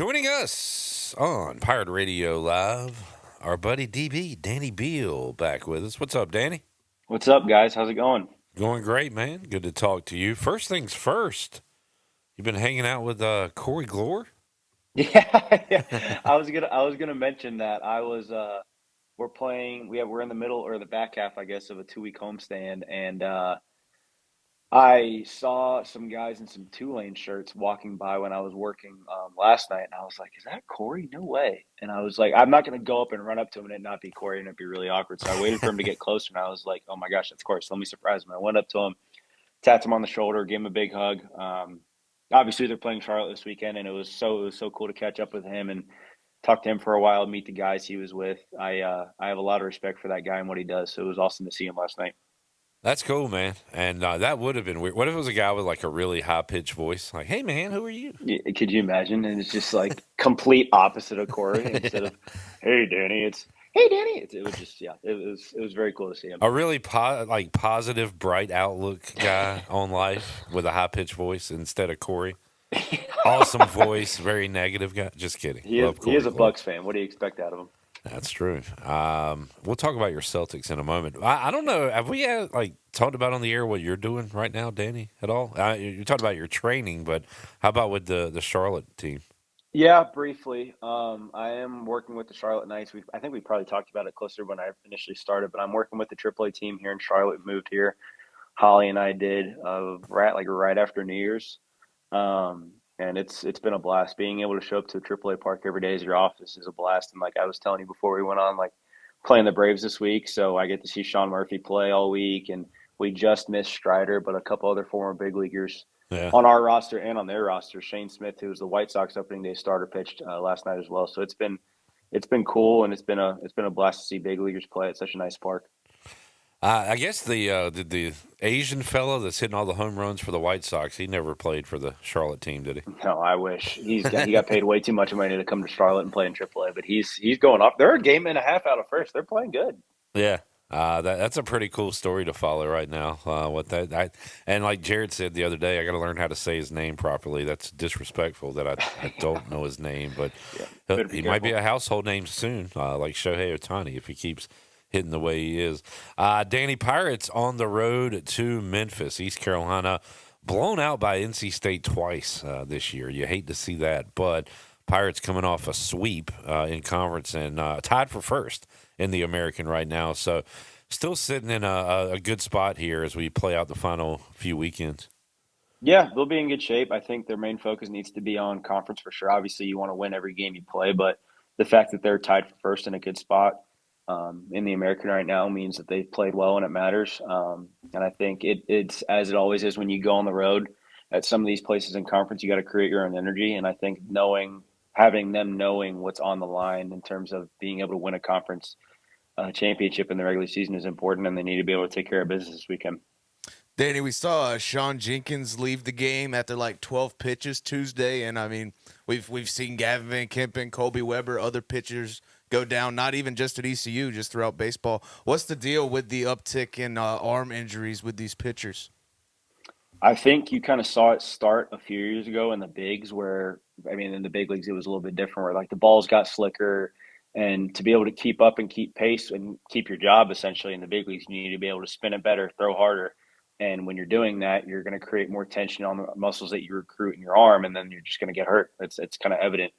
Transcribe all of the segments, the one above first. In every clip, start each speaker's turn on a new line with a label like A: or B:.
A: Joining us on Pirate Radio Live, our buddy DB, Danny Beal, back with us. What's up, Danny?
B: What's up, guys? How's it going?
A: Going great, man. Good to talk to you. First things first, you've been hanging out with Corey Glore?
B: Yeah, yeah. I was gonna mention that we're playing. We're in the middle or the back half, I guess, of a 2 week homestand, and I saw some guys in some Tulane shirts walking by when I was working last night, and I was like, "Is that Corey? No way!" And I was like, "I'm not gonna go up and run up to him and it not be Corey, and it'd be really awkward." So I waited for him to get closer, and I was like, "Oh my gosh, that's Corey! So let me surprise him." I went up to him, tapped him on the shoulder, gave him a big hug. Obviously, they're playing Charlotte this weekend, and it was so cool to catch up with him and talk to him for a while, meet the guys he was with. I have a lot of respect for that guy and what he does. So it was awesome to see him last night.
A: That's cool, man. And that would have been weird. What if it was a guy with like a really high pitched voice? Like, hey, man, who are you?
B: Could you imagine? And it's just like complete opposite of Corey. Instead of "Hey, Danny," it's "Hey, Danny." It was just it was very cool to see him.
A: A really positive, bright outlook guy on life with a high pitched voice instead of Corey. Awesome voice, very negative guy. Just kidding. Love
B: He is
A: Corey
B: a
A: Glore.
B: Bucks fan. What do you expect out of him?
A: That's true. We'll talk about your Celtics in a moment. I don't know. Have we talked about on the air what you're doing right now, Danny? At all? You talked about your training, but how about with the Charlotte team?
B: Yeah, briefly. I am working with the Charlotte Knights. I think we probably talked about it closer when I initially started, but I'm working with the AAA team here in Charlotte. We moved here. Holly and I did right after New Year's, and it's been a blast. Being able to show up to a AAA park every day as your office is a blast. And like I was telling you before we went on, like playing the Braves this week, so I get to see Sean Murphy play all week, and we just missed Strider, but a couple other former big leaguers
A: Yeah.
B: on our roster and on their roster. Shane Smith, who was the White Sox opening day starter, pitched last night as well. So it's been cool, and it's been a blast to see big leaguers play at such a nice park.
A: I guess the Asian fella that's hitting all the home runs for the White Sox, he never played for the Charlotte team, did
B: No, I wish
A: he?
B: he got paid way too much money to come to Charlotte and play in AAA, but he's going up. They're a game and a half out of first. They're playing good.
A: Yeah. That's a pretty cool story to follow right now. And like Jared said the other day, I got to learn how to say his name properly. That's disrespectful that I don't know his name, but
B: Yeah,
A: he
B: better be
A: he might be
B: careful.
A: a household name soon, like Shohei Ohtani if he keeps hitting the way he is. Danny, Pirates on the road to Memphis, East Carolina, blown out by NC State twice this year. You hate to see that, but Pirates coming off a sweep in conference and tied for first in the American right now. So still sitting in a good spot here as we play out the final few weekends.
B: Yeah, they'll be in good shape. I think their main focus needs to be on conference for sure. Obviously, you want to win every game you play, but the fact that they're tied for first in a good spot in the American right now means that they've played well and it matters. And I think it's as it always is when you go on the road at some of these places in conference, you got to create your own energy. And I think having them knowing what's on the line in terms of being able to win a conference championship in the regular season is important, and they need to be able to take care of business this weekend.
C: Danny, we saw Sean Jenkins leave the game after like 12 pitches Tuesday, and I mean, we've seen Gavin Van Kempen, Colby Weber, other pitchers go down. Not even just at ECU, just throughout baseball. What's the deal with the uptick in arm injuries with these pitchers?
B: I think you kind of saw it start a few years ago in the bigs where, I mean, in the big leagues, it was a little bit different where like the balls got slicker, and to be able to keep up and keep pace and keep your job essentially in the big leagues, you need to be able to spin it better, throw harder. And when you're doing that, you're going to create more tension on the muscles that you recruit in your arm, and then you're just going to get hurt. It's kind of evident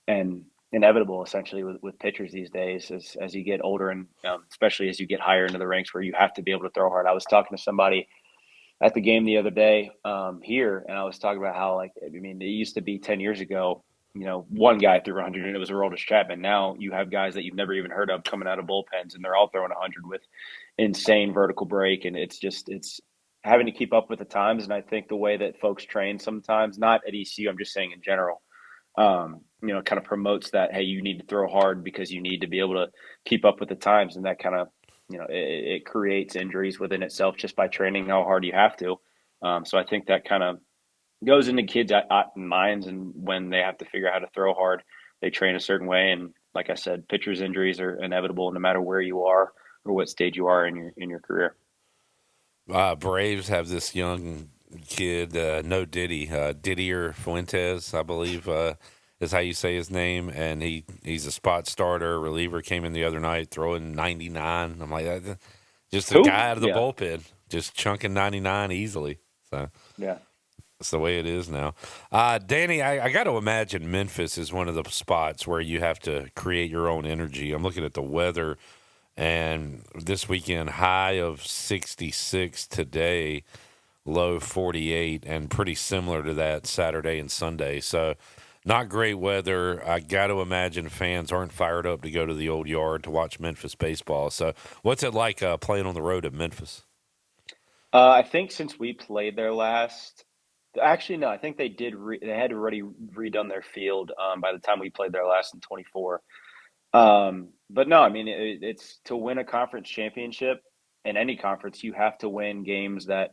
B: and inevitable essentially with pitchers these days as you get older and especially as you get higher into the ranks where you have to be able to throw hard. I was talking to somebody at the game the other day here, and I was talking about how, like, I mean, it used to be 10 years ago, one guy threw 100 and it was Aroldis Chapman. Now you have guys that you've never even heard of coming out of bullpens, and they're all throwing 100 with insane vertical break, and it's having to keep up with the times. And I think the way that folks train sometimes, not at ECU, I'm just saying in general, kind of promotes that, hey, you need to throw hard because you need to be able to keep up with the times, and that kind of it creates injuries within itself just by training how hard you have to. So I think that kind of goes into kids' minds, and when they have to figure out how to throw hard, they train a certain way. And like I said, pitchers' injuries are inevitable no matter where you are or what stage you are in your career.
A: Braves have this young kid, no Diddy, Didier Fuentes, I believe. is how you say his name, and he's a spot starter reliever. Came in the other night throwing 99. I'm like, just a
B: Who?
A: guy out of the
B: Yeah.
A: bullpen, just chunking 99 easily. So
B: Yeah.
A: that's the way it is now. Danny, I got to imagine Memphis is one of the spots where you have to create your own energy. I'm looking at the weather, and this weekend, high of 66 today, low 48, and pretty similar to that Saturday and Sunday. So, not great weather. I got to imagine fans aren't fired up to go to the old yard to watch Memphis baseball. So, what's it like playing on the road at Memphis?
B: I think since we played there last, actually no, I think they did. They had already redone their field by the time we played there last in 24. But no, I mean it's to win a conference championship in any conference, you have to win games that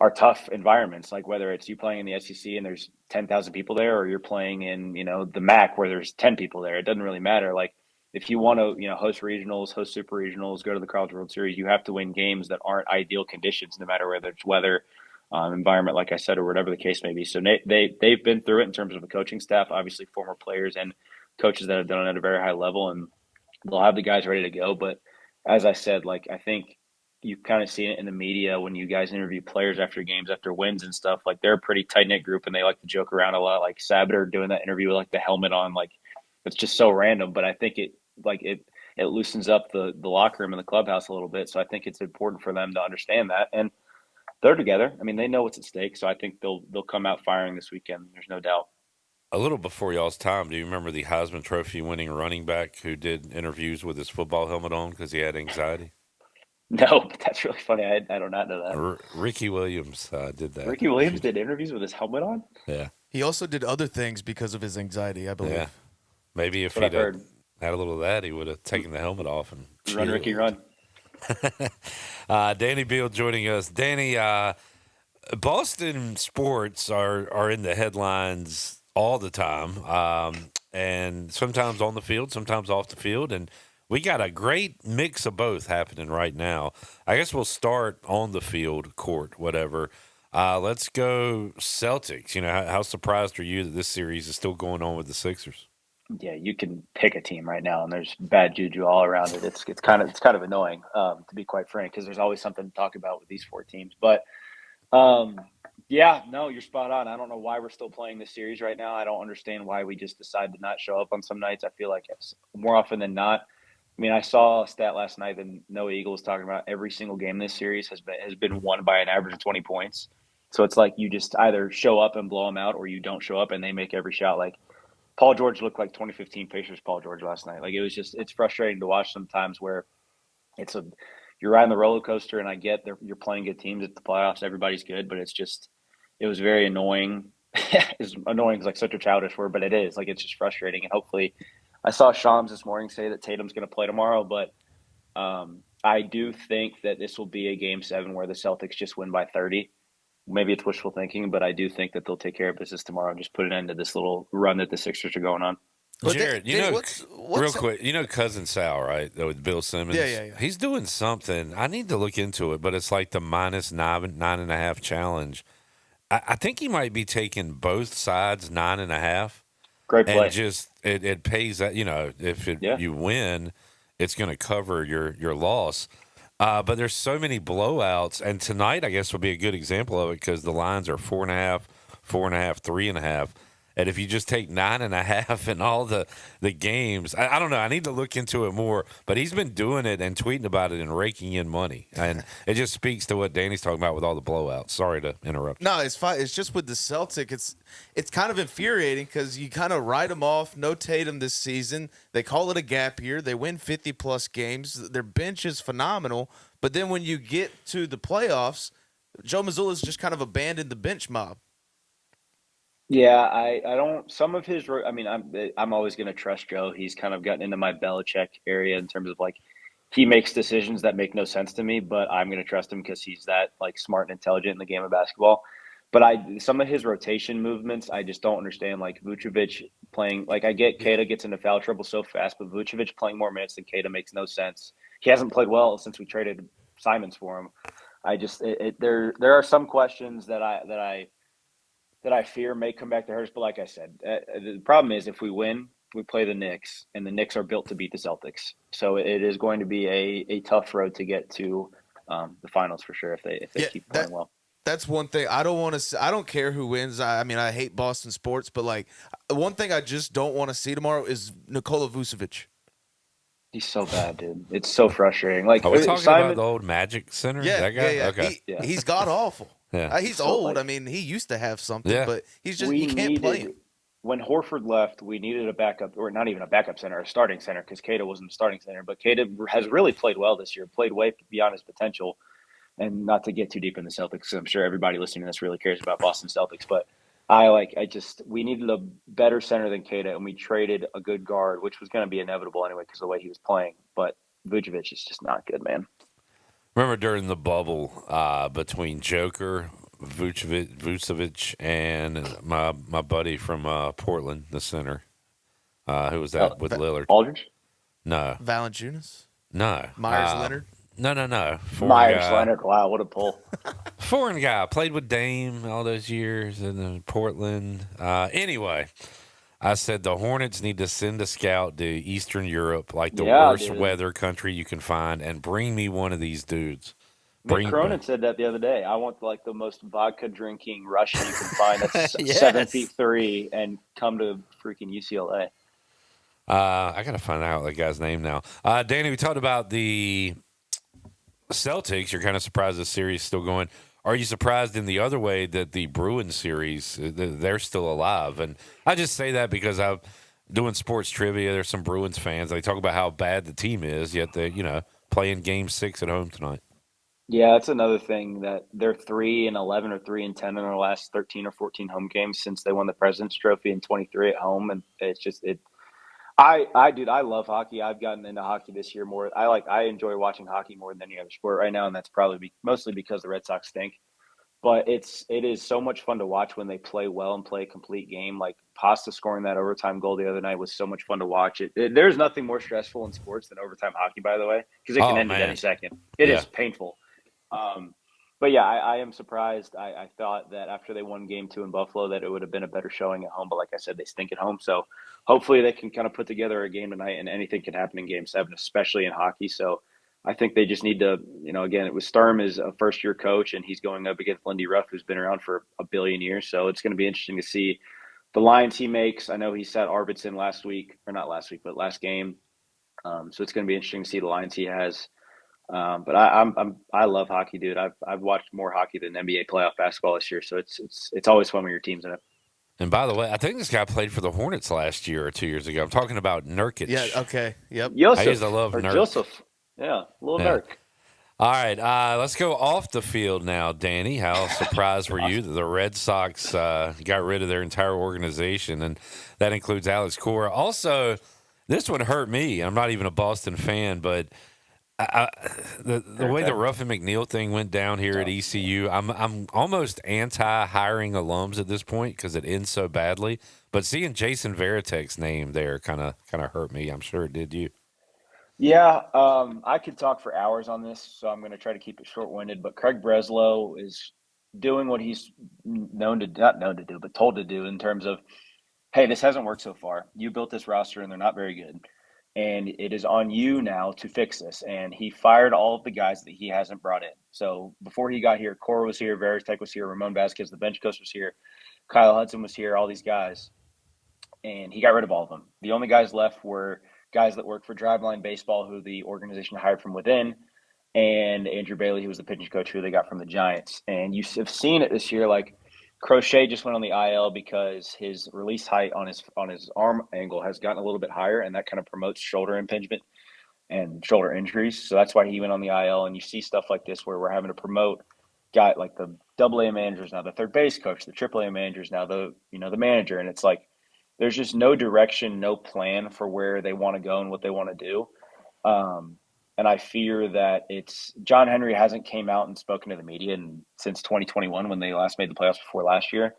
B: are tough environments, like whether it's you playing in the SEC and there's 10,000 people there, or you're playing in, the MAC where there's 10 people there. It doesn't really matter. Like if you want to, host regionals, host super regionals, go to the College World Series, you have to win games that aren't ideal conditions, no matter whether it's weather, environment, like I said, or whatever the case may be. So they've been through it in terms of a coaching staff, obviously former players and coaches that have done it at a very high level, and they'll have the guys ready to go. But as I said, like I think you kind of see it in the media when you guys interview players after games, after wins and stuff. Like they're a pretty tight knit group, and they like to joke around a lot. Like Sabater doing that interview with like the helmet on, like it's just so random. But I think it loosens up the locker room and the clubhouse a little bit. So I think it's important for them to understand that, and they're together. I mean, they know what's at stake. So I think they'll come out firing this weekend. There's no doubt.
A: A little before y'all's time, do you remember the Heisman Trophy winning running back who did interviews with his football helmet on because he had anxiety?
B: No, but that's really funny. I do not know that.
A: Ricky Williams did that
B: Ricky
A: a few.
B: Williams did interviews with his helmet on.
A: Yeah,
C: He also did other things because of his anxiety, I
A: yeah.
C: believe.
A: Maybe
B: That's
A: if
B: what I've
A: he'd
B: heard.
A: had a little of that, he would have taken the helmet off and
B: Run, Ricky,
A: chilled.
B: run.
A: Danny Beal joining us. Danny, Boston sports are in the headlines all the time, and sometimes on the field, sometimes off the field, and we got a great mix of both happening right now. I guess we'll start on the field, court, whatever. Let's go Celtics. How surprised are you that this series is still going on with the Sixers?
B: Yeah, you can pick a team right now, and there's bad juju all around it. It's kind of annoying, to be quite frank, because there's always something to talk about with these four teams. But yeah, no, you're spot on. I don't know why we're still playing this series right now. I don't understand why we just decide to not show up on some nights. I feel like it's more often than not. I mean, I saw a stat last night that Noah Eagle was talking about. Every single game this series has been won by an average of 20 points. So it's like you just either show up and blow them out, or you don't show up and they make every shot. Like Paul George looked like 2015 Pacers Paul George last night. Like it's frustrating to watch sometimes where it's a you're riding the roller coaster, and I get you're playing good teams at the playoffs. Everybody's good, but it was very annoying. It's annoying is like such a childish word, but it is like it's just frustrating. And hopefully, I saw Shams this morning say that Tatum's going to play tomorrow, but I do think that this will be a game seven where the Celtics just win by 30. Maybe it's wishful thinking, but I do think that they'll take care of business tomorrow and just put an end to this little run that the Sixers are going on.
C: Well,
A: Jared,
C: what's
A: real quick, Cousin Sal, right? With Bill Simmons.
C: Yeah.
A: He's doing something. I need to look into it, but it's like the minus 9.5 challenge. I think he might be taking both sides 9.5,
B: Great
A: and
B: play.
A: just it pays that. If
B: Yeah.
A: you win, it's going to cover your loss. But there's so many blowouts, and tonight I guess will be a good example of it because the lines are 4.5, 4.5, 3.5. And if you just take 9.5 in all the games, I don't know. I need to look into it more. But he's been doing it and tweeting about it and raking in money, and it just speaks to what Danny's talking about with all the blowouts. Sorry to interrupt.
C: No, it's fine. It's just with the Celtic, it's kind of infuriating because you kind of write them off. No Tatum this season. They call it a gap year. They win 50-plus games. Their bench is phenomenal. But then when you get to the playoffs, Joe Mazzulla's just kind of abandoned the bench mob.
B: Yeah, I don't. Some of his, I mean, I'm always going to trust Joe. He's kind of gotten into my Belichick area in terms of like he makes decisions that make no sense to me, but I'm going to trust him because he's that like smart and intelligent in the game of basketball. But some of his rotation movements, I just don't understand. Like Vucevic playing, like I get
C: Yeah.
B: Kata gets into foul trouble so fast, but Vucevic playing more minutes than Kata makes no sense. He hasn't played well since we traded Simons for him. I just there are some questions that I that I fear may come back to hurt us. But like I said, the problem is if we win, we play the Knicks, and the Knicks are built to beat the Celtics. So it is going to be a tough road to get to the finals for sure if they
C: Yeah,
B: keep playing well.
C: that's one thing I don't want to. I don't care who wins. I mean, I hate Boston sports, but like one thing I just don't want to see tomorrow is Nikola Vucevic.
B: He's so bad, dude. It's so frustrating. Like
A: Are we talking about
B: Simon,
A: the old Magic Center?
C: Yeah,
A: That
C: yeah,
A: guy?
C: yeah.
A: Okay.
B: yeah.
C: He's god awful.
A: Yeah.
C: He's
B: So,
C: old. I
B: like,
C: mean, he used to have something,
A: Yeah.
C: but he's just
B: we
C: you can't play him.
B: needed when Horford left, we needed a backup, or not even a backup center, a starting center, because Kata wasn't the starting center. But Kata has really played well this year, played way beyond his potential. And not to get too deep in the Celtics, 'cause I'm sure everybody listening to this really cares about Boston Celtics, but we needed a better center than Kata, and we traded a good guard, which was going to be inevitable anyway because of the way he was playing. But Vucevic is just not good, man.
A: Remember during the bubble between Joker, Vucevic, and my buddy from Portland, the center, who was that with Lillard?
B: Aldridge?
A: No,
C: Valanciunas,
A: no.
C: Myers Leonard.
A: No.
B: Myers Leonard. Wow, what a pull.
A: Foreign guy. Played with Dame all those years in Portland. Anyway, I said the Hornets need to send a scout to Eastern Europe, like the
B: Yeah,
A: worst
B: dude.
A: weather country you can find, and bring me one of these dudes.
B: Mick Cronin said that the other day. I want like the most vodka drinking Russian you can find that's
A: Yes.
B: 7'3" and come to freaking UCLA.
A: I got to find out the guy's name now. Danny, we talked about the Celtics. You're kind of surprised the series is still going. Are you surprised in the other way that the Bruins series, they're still alive? And I just say that because I'm doing sports trivia. There's some Bruins fans. They talk about how bad the team is, yet they, playing Game 6 at home tonight.
B: Yeah, that's another thing that they're 3-11 or 3-10 in their last 13 or 14 home games since they won the President's Trophy in 23 at home, and it's just it. Dude, I love hockey. I've gotten into hockey this year more. I enjoy watching hockey more than any other sport right now, and that's probably mostly because the Red Sox stink. But it is so much fun to watch when they play well and play a complete game. Like Pasta scoring that overtime goal the other night was so much fun to watch. There's nothing more stressful in sports than overtime hockey, by the way, because it can end at any second. It is painful. But yeah, I am surprised. I thought that after they won Game 2 in Buffalo, that it would have been a better showing at home. But like I said, they stink at home. So hopefully they can kind of put together a game tonight, and anything can happen in Game 7, especially in hockey. So I think they just need to, again, it was Sturm is a first-year coach, and he's going up against Lindy Ruff, who's been around for a billion years. So it's going to be interesting to see the lines he makes. I know he sat Arvidsson last week, or not last week, but last game. So it's going to be interesting to see the lines he has. But I love hockey, dude. I've watched more hockey than NBA playoff basketball this year, so it's always fun when your team's in it.
A: And by the way, I think this guy played for the Hornets last year or 2 years ago. I'm talking about Nurkic.
C: Yeah. Okay. Yep.
B: Joseph,
A: I used to love Nurk.
B: Joseph. Yeah, little Nurk.
A: All right, let's go off the field now, Danny. How surprised were you that the Red Sox got rid of their entire organization, and that includes Alex Cora. Also, this one hurt me. I'm not even a Boston fan, but the way the Ruffin McNeil thing went down here at ECU, I'm almost anti hiring alums at this point because it ends so badly. But seeing Jason Varitek's name there kind of hurt me. I'm sure it did you.
B: Yeah, I could talk for hours on this, so I'm going to try to keep it short-winded. But Craig Breslow is doing what he's not known to do, but told to do in terms of, hey, this hasn't worked so far. You built this roster, and they're not very good. And it is on you now to fix this. And he fired all of the guys that he hasn't brought in. So before he got here, Cora was here, Varitek was here, Ramon Vasquez, the bench coach was here, Kyle Hudson was here, all these guys. And he got rid of all of them. The only guys left were guys that work for Driveline Baseball, who the organization hired from within, and Andrew Bailey, who was the pitching coach, who they got from the Giants. And you have seen it this year. Like Crochet just went on the IL because his release height on his arm angle has gotten a little bit higher, and that kind of promotes shoulder impingement and shoulder injuries. So that's why he went on the IL. And you see stuff like this where we're having to promote guy like the AA managers now, the third base coach, the AAA managers now, the manager, and it's like there's just no direction, no plan for where they want to go and what they want to do. And I fear that it's John Henry hasn't came out and spoken to the media since 2021 when they last made the playoffs before last year.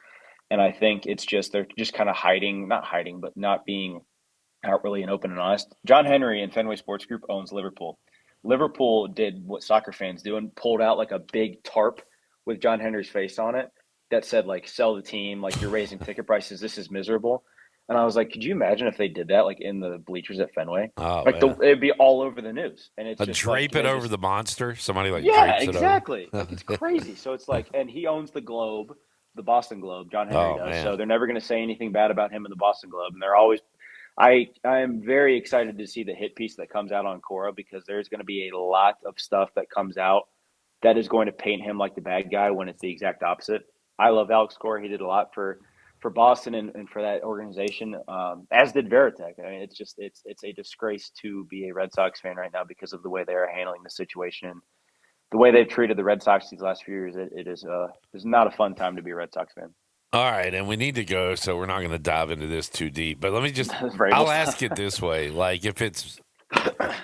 B: And I think it's just they're just kind of not hiding, but not being out really and open and honest. John Henry and Fenway Sports Group owns Liverpool. Liverpool did what soccer fans do and pulled out like a big tarp with John Henry's face on it that said like sell the team, like you're raising ticket prices, this is miserable. And I was like, could you imagine if they did that like in the bleachers at Fenway?
A: Oh
B: Like
A: yeah.
B: it'd be all over the news. And it's just like
A: Drape it
B: they
A: over
B: just
A: the monster. Somebody like
B: yeah,
A: drapes it over.
B: exactly. Like it's crazy. So it's like, and he owns the Globe, the Boston Globe. John Henry
A: Oh
B: does.
A: man.
B: So they're never going to say anything bad about him in the Boston Globe. And they're always. I am very excited to see the hit piece that comes out on Cora because there's going to be a lot of stuff that comes out that is going to paint him like the bad guy when it's the exact opposite. I love Alex Cora. He did a lot for Boston and for that organization, as did Veritek. I mean, it's a disgrace to be a Red Sox fan right now because of the way they are handling the situation, the way they've treated the Red Sox these last few years. It is it's not a fun time to be a Red Sox fan.
A: All right, and we need to go, so we're not going to dive into this too deep. But let me just,
B: Vrabel's-
A: I'll ask it this way. Like, if it's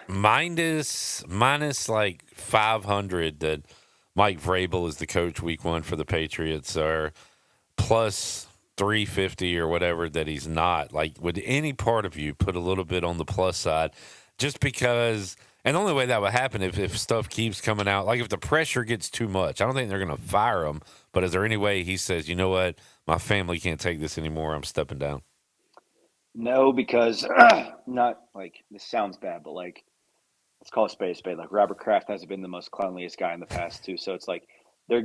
A: minus like 500 that Mike Vrabel is the coach week 1 for the Patriots, or plus 350 or whatever that he's not, like, would any part of you put a little bit on the plus side just because? And the only way that would happen if stuff keeps coming out, like if the pressure gets too much, I don't think they're going to fire him. But is there any way he says, you know what, my family can't take this anymore, I'm stepping down?
B: No, because not like this sounds bad, but like let's call a spade. Like Robert Kraft hasn't been the most cleanliest guy in the past too. So it's like they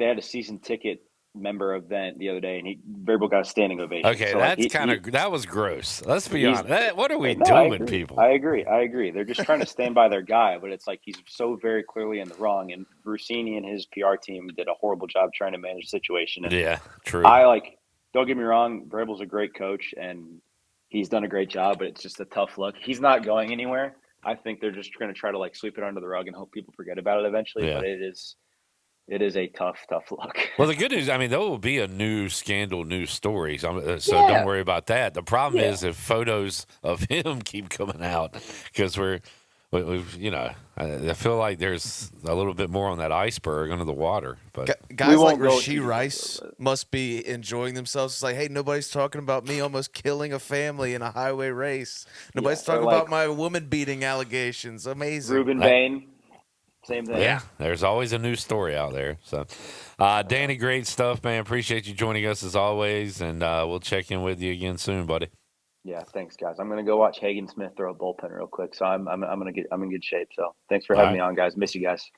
B: had a season ticket member event the other day, and Vrabel got a standing ovation.
A: Okay,
B: so
A: that's
B: like,
A: that was gross. Let's be
B: he's-
A: honest. What are we
B: no, I
A: doing,
B: agree.
A: people?
B: I agree. They're just trying to stand by their guy, but it's like he's so very clearly in the wrong. And Rossini and his PR team did a horrible job trying to manage the situation. And
A: Yeah, true.
B: don't get me wrong, Vrabel's a great coach, and he's done a great job, but it's just a tough look. He's not going anywhere. I think they're just going to try to like sweep it under the rug and hope people forget about it eventually.
A: Yeah.
B: But it is a tough look.
A: Well, the good news, I mean, there will be a new scandal, news stories, so
B: Yeah.
A: don't worry about that. The problem
B: Yeah.
A: is if photos of him keep coming out, because we've, I feel like there's a little bit more on that iceberg under the water. But
C: Guys like
B: won't go
C: Rashee
B: too
C: Rice
B: deep, but-
C: must be enjoying themselves. It's like, hey, nobody's talking about me almost killing a family in a highway race. Nobody's
B: Yeah, or
C: talking
B: like-
C: about my woman beating allegations. Amazing.
B: Ruben
A: Right.
B: Bain, same thing.
A: yeah, there's always a new story out there. So, Danny, great stuff, man. Appreciate you joining us as always, and we'll check in with you again soon, buddy.
B: Yeah, thanks, guys. I'm gonna go watch Hagen Smith throw a bullpen real quick, so I'm in good shape. So thanks for
A: All
B: having
A: right.
B: me on, guys. Miss you guys.